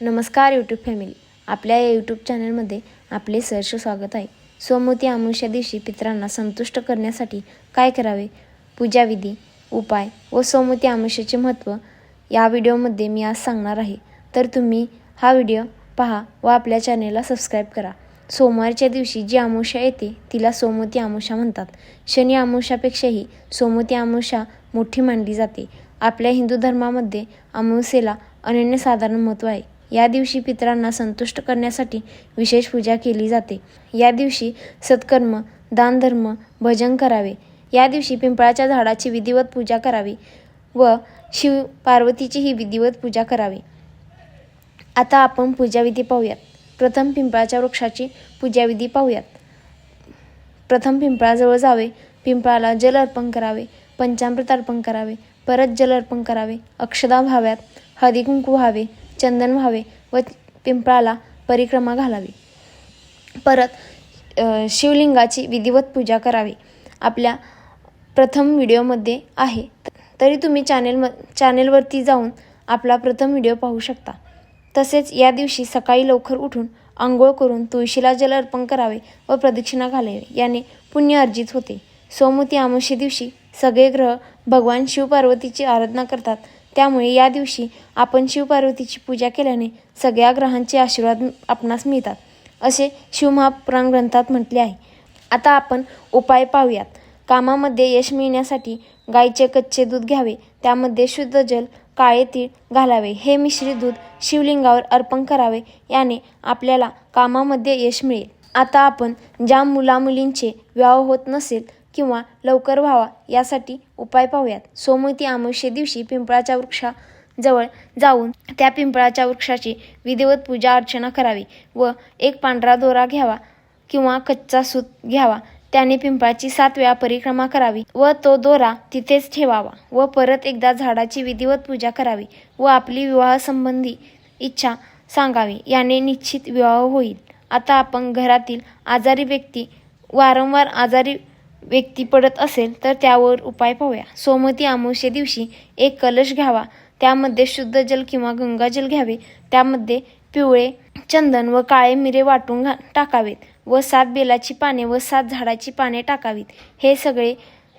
नमस्कार YouTube family, आपल्या या यूट्यूब चॅनलमध्ये आपले सहर्ष स्वागत आहे। सोमवती अमावस्या दिवशी पितरांना संतुष्ट करण्यासाठी काय करावे, पूजाविधी, उपाय व सोमवती अमावस्येचे महत्त्व या व्हिडिओमध्ये मी आज सांगणार आहे। तर तुम्ही हा व्हिडिओ पहा व आपल्या चॅनलला सबस्क्राईब करा। सोमवारच्या दिवशी जी अमावस्या येते तिला सोमवती अमावस्या म्हणतात। शनी अमावस्यापेक्षाही सोमवती अमावस्या मोठी मानली जाते। आपल्या हिंदू धर्मामध्ये अमावस्येला अनन्यसाधारण महत्त्व आहे। या दिवशी पितरांना संतुष्ट करण्यासाठी विशेष पूजा केली जाते। या दिवशी सत्कर्म, दानधर्म, भजन करावे। या दिवशी पिंपळाच्या झाडाची विधिवत पूजा करावी व शिव पार्वतीचीही विधिवत पूजा करावी। आता आपण पूजाविधी पाहूयात। प्रथम पिंपळाच्या वृक्षाची पूजाविधी पाहूयात। प्रथम पिंपळाजवळ जावे, पिंपळाला जल अर्पण करावे, पंचामृत अर्पण करावे, परत जल अर्पण करावे, अक्षदा व्हाव्यात, हळदी कुंकू व्हावे, चंदन व्हावे व पिंपळाला परिक्रमा घालावी। परत शिवलिंगाची विधिवत पूजा करावी। आपल्या प्रथम व्हिडिओमध्ये आहे, तरी तुम्ही चॅनेलवरती जाऊन आपला प्रथम व्हिडिओ पाहू शकता। तसेच या दिवशी सकाळी लवकर उठून आंघोळ करून तुळशीला जल अर्पण करावे व प्रदक्षिणा घालावी, याने पुण्य अर्जित होते। सोमवती अमावस्ये दिवशी सगळे ग्रह भगवान शिव पार्वतीची आराधना करतात, त्यामुळे या दिवशी आपण शिव पार्वतीची पूजा केल्याने सगळ्या ग्रहांचे आशीर्वाद आपणास मिळतात, असे शिवमहापुराण ग्रंथात म्हटले आहे। आता आपण उपाय पाहूयात। कामामध्ये यश मिळण्यासाठी गाईचे कच्चे दूध घ्यावे, त्यामध्ये शुद्ध जल, काळे तीळ घालावे, हे मिश्रित दूध शिवलिंगावर अर्पण करावे, याने आपल्याला कामामध्ये यश मिळेल। आता आपण ज्या मुलामुलींचे विवाह होत नसेल किंवा लवकर व्हावा यासाठी उपाय पाहूयात। सोमवती अमावस्ये दिवशी पिंपळाच्या वृक्षाजवळ जाऊन त्या पिंपळाच्या वृक्षाची विधिवत पूजा अर्चना करावी व एक पांढरा दोरा घ्यावा किंवा कच्चा सूत घ्यावा, त्याने पिंपळाची 7 वेळा परिक्रमा करावी व तो दोरा तिथेच ठेवावा व परत एकदा झाडाची विधिवत पूजा करावी व आपली विवाहासंबंधी इच्छा सांगावी, याने निश्चित विवाह होईल। आता आपण घरातील आजारी व्यक्ती, वारंवार आजारी व्यक्ती पडत असेल तर त्यावर उपाय पाहूया। सोमवती अमावस्ये दिवशी एक कलश घ्यावा, त्यामध्ये शुद्ध जल किंवा गंगाजल घ्यावे, त्यामध्ये पिवळे चंदन व काळे मिरे वाटून टाकावेत व 7 बेलाची पाने व 7 झाडाची पाने टाकावीत। हे सगळे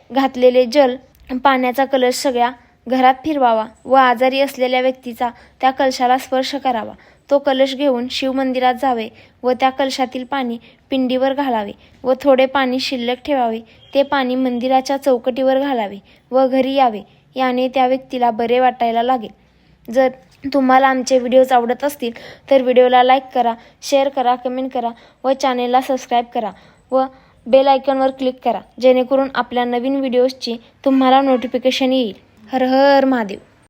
घातलेले जल पाण्याचा कलश सगळ्या घरात फिरवावा व आजारी असलेल्या व्यक्तीचा त्या कलशाला स्पर्श करावा। तो कलश घेऊन शिव मंदिरात जावे व त्या कलशातील पाणी पिंडीवर घालावे व थोडे पाणी शिल्लक ठेवावे। ते पाणी मंदिराच्या चौकटीवर घालावे व घरी यावे, याने त्या व्यक्तीला बरे वाटायला लागेल। जर तुम्हाला आमचे व्हिडिओज आवडत असतील तर व्हिडिओला लाईक करा, शेअर करा, कमेंट करा व चॅनेलला सबस्क्राईब करा व बेल आयकॉनवर क्लिक करा, जेणेकरून आपल्या नवीन व्हिडिओजची तुम्हाला नोटिफिकेशन येईल। हर हर महादेव।